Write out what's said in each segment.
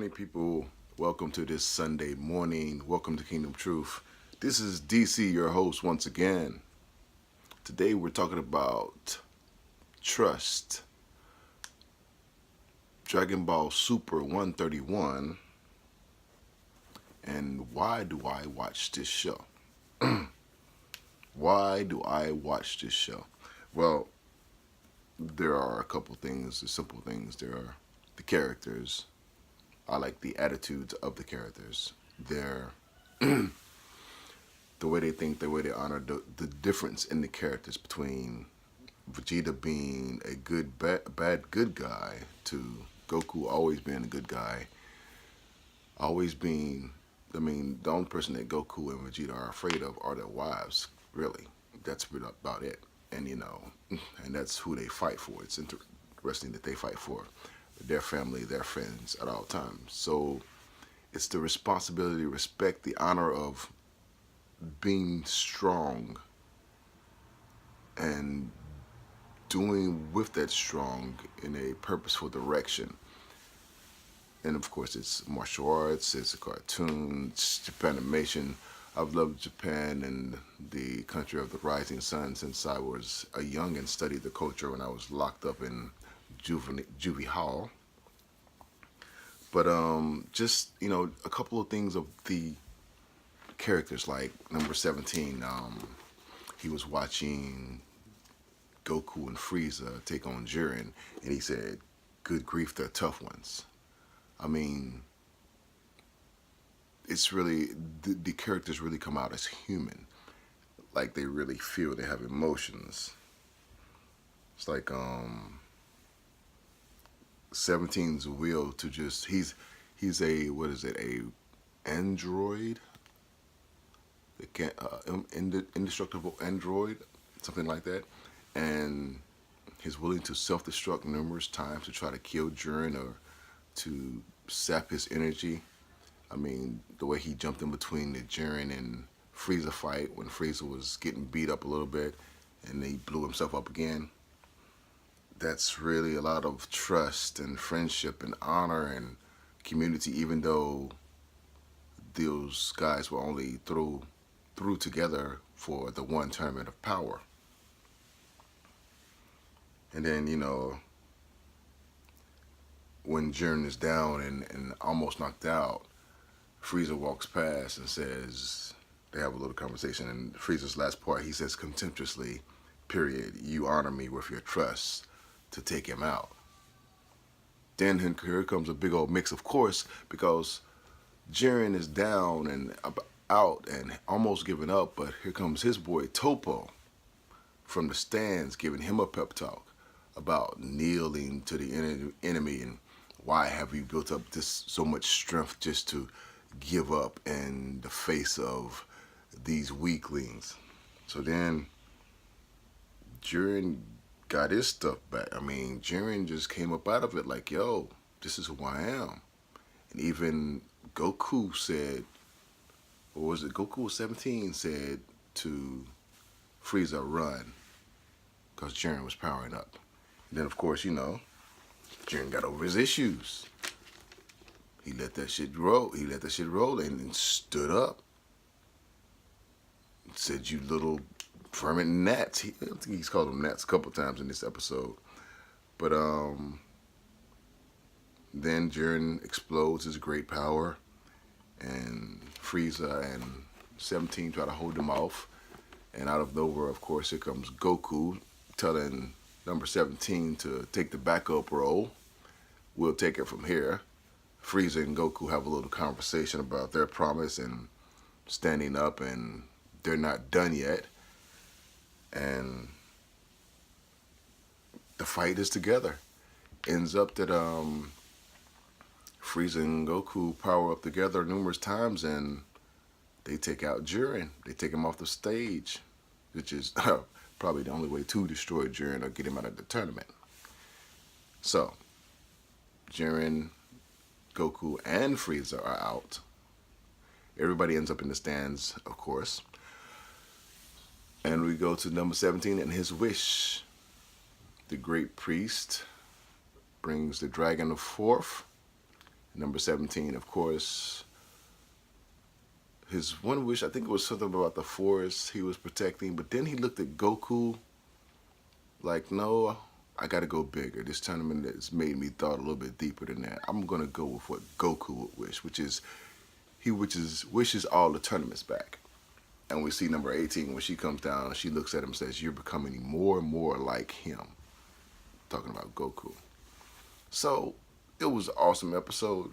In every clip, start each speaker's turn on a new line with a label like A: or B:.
A: morning, people. Welcome to this Sunday morning. Welcome to Kingdom Truth. This is DC, your host, once again. Today we're talking about trust. Dragonball Super 131. And why do I watch this show? Why do I watch this show? Well, there are a couple things, the simple things. There are the characters. I like the attitudes of the characters. They're the way they think, the way they honor, the difference in the characters between Vegeta being a good guy to Goku always being a good guy. Always being, the only person that Goku and Vegeta are afraid of are their wives, really. That's about it. And, and that's who they fight for. It's interesting that they fight for their family, their friends at all times. So it's the responsibility, respect, the honor of being strong and doing with that strong in a purposeful direction. And of course, it's martial arts, it's a cartoon, it's Japanimation. I've loved Japan and the country of the rising sun since I was a young and studied the culture when I was locked up in juvie hall. But just a couple of things of the characters, like number 17. He was watching Goku and Frieza take on Jiren, and he said, "Good grief, they're tough ones." I mean, it's really the characters really come out as human, like they really feel, they have emotions. It's like 17's will to just he's a what is it, a android, indestructible android, something like that, and he's willing to self-destruct numerous times to try to kill Jiren or to sap his energy. I mean, the way he jumped in between the Jiren and Frieza fight when Frieza was getting beat up a little bit and he blew himself up again. That's really a lot of trust and friendship and honor and community, even though those guys were only through together for the one tournament of power. And then, when Jiren is down and almost knocked out, Frieza walks past and says, they have a little conversation, and Frieza's last part, he says contemptuously, "Period, you honor me with your trust to take him out." Then here comes a big old mix, of course, because Jiren is down and out and almost giving up, but here comes his boy Topo from the stands giving him a pep talk about kneeling to the enemy and why have you built up this so much strength just to give up in the face of these weaklings. So then Jiren got his stuff back. I mean, Jiren just came up out of it like, yo, this is who I am. And even Goku said, or was it Goku 17 said to Frieza, run, because Jiren was powering up. And then, of course, Jiren got over his issues. He let that shit roll. He let that shit roll and stood up. Said, "You little vermin gnats." I think he's called them gnats a couple times in this episode. But then Jiren explodes his great power, and Frieza and 17 try to hold him off. And out of nowhere, of course, here comes Goku telling number 17 to take the backup role. We'll take it from here. Frieza and Goku have a little conversation about their promise and standing up, and they're not done yet. And the fight is together. Ends up that Frieza and Goku power up together numerous times, and they take out Jiren. They take him off the stage, which is probably the only way to destroy Jiren or get him out of the tournament. So, Jiren, Goku, and Frieza are out. Everybody ends up in the stands, of course. And we go to number 17 and his wish. The great priest brings the dragon forth Number 17, of course, his one wish, I think it was something about the forest he was protecting, but then he looked at Goku like, no, I gotta go bigger. This tournament has made me thought a little bit deeper than that. I'm gonna go with what Goku would wish, which is he wishes all the tournaments back. And we see number 18 when she comes down, she looks at him and says, "You're becoming more and more like him." Talking about Goku. So it was an awesome episode.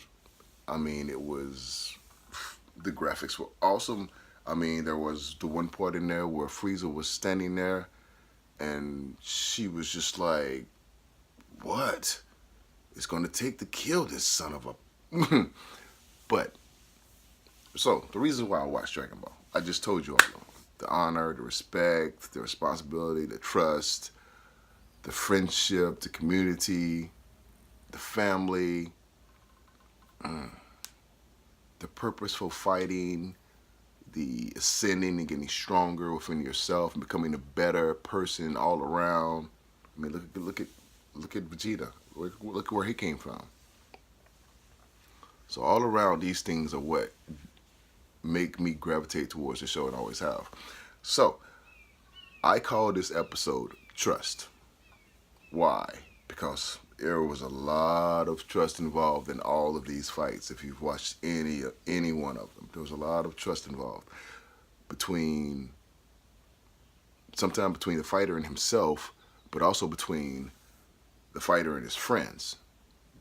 A: I mean, the graphics were awesome. I mean, there was the one part in there where Frieza was standing there and she was just like, what? It's going to take to kill this son of a... But, so, the reason why I watched Dragon Ball, I just told you all of them. The honor, the respect, the responsibility, the trust, the friendship, the community, the family, the purposeful fighting, the ascending and getting stronger within yourself and becoming a better person all around. I mean, look at Vegeta. Look where he came from. So all around, these things are what make me gravitate towards the show and always have. So I call this episode Trust. Why? Because there was a lot of trust involved in all of these fights. If you've watched any one of them, there was a lot of trust involved sometimes between the fighter and himself, but also between the fighter and his friends.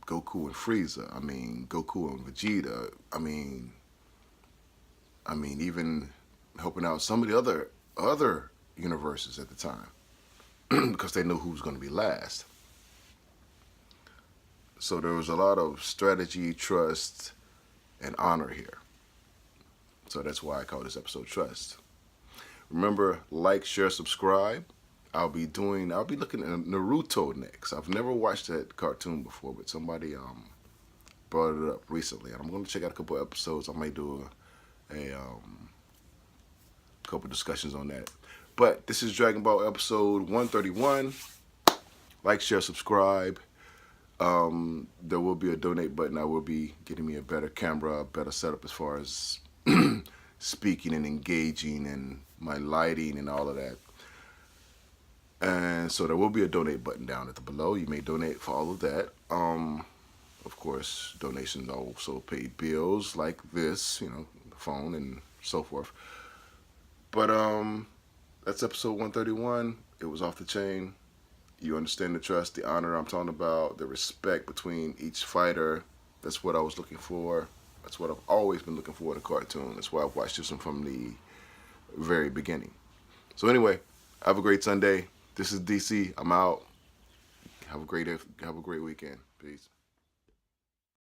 A: Goku and Frieza. I mean, Goku and Vegeta. I mean, even helping out some of the other universes at the time because they knew who was going to be last. So there was a lot of strategy, trust, and honor here. So that's why I call this episode Trust. Remember, like, share, subscribe. I'll be looking at Naruto next. I've never watched that cartoon before, but somebody brought it up recently, and I'm going to check out a couple episodes. I might do a couple discussions on that. But this is Dragon Ball episode 131. Like, share, subscribe. There will be a donate button. I will be getting me a better camera, a better setup as far as speaking and engaging and my lighting and all of that. And so there will be a donate button down at the below. You may donate for all of that. Of course, donations also pay bills like this, the phone and so forth. But that's episode 131. It was off the chain. You understand the trust, the honor I'm talking about, the respect between each fighter. That's what I was looking for. That's what I've always been looking for in a cartoon. That's why I've watched this one from the very beginning. So anyway, have a great Sunday. This is DC. I'm out. Have a great weekend. Peace.